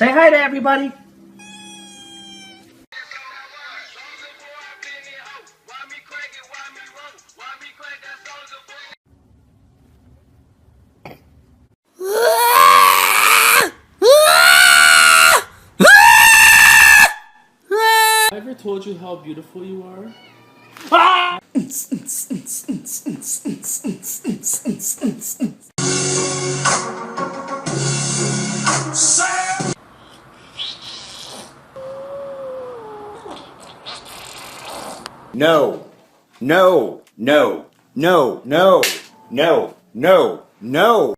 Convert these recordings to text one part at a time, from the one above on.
Say hi to everybody. I ever told you how beautiful you are? No, no, no, no, no, no, no, no.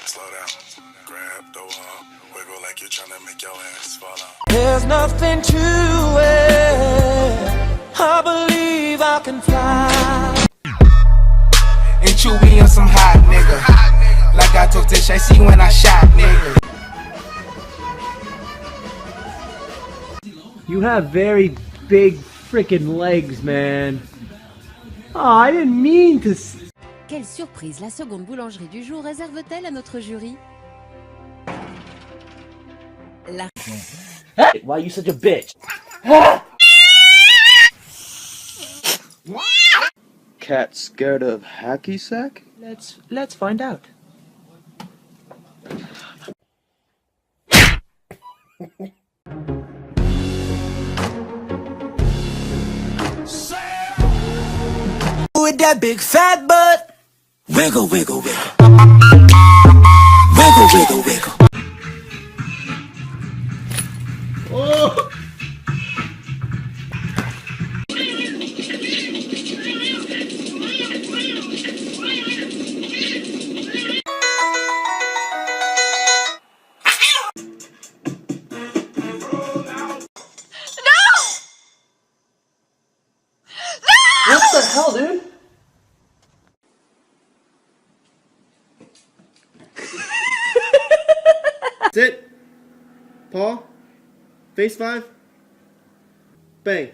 Slow down, grab, throw up, wiggle like you're trying to make your ass fall out. There's nothing to it. I believe I can fly. And Chewy on some hot nigga. Like I told Tish, I see when I shot nigga. You have very big freaking legs, man. Oh, I didn't mean to. Quelle surprise la seconde boulangerie du jour réserve-t-elle à notre jury? La... Hey, why are you such a bitch? Cat scared of hacky sack? Let's find out. With that big fat butt. Wiggle, wiggle, wiggle. Wiggle, wiggle, wiggle. Oh! What the hell, dude? Sit. Paw. Face 5. Bang.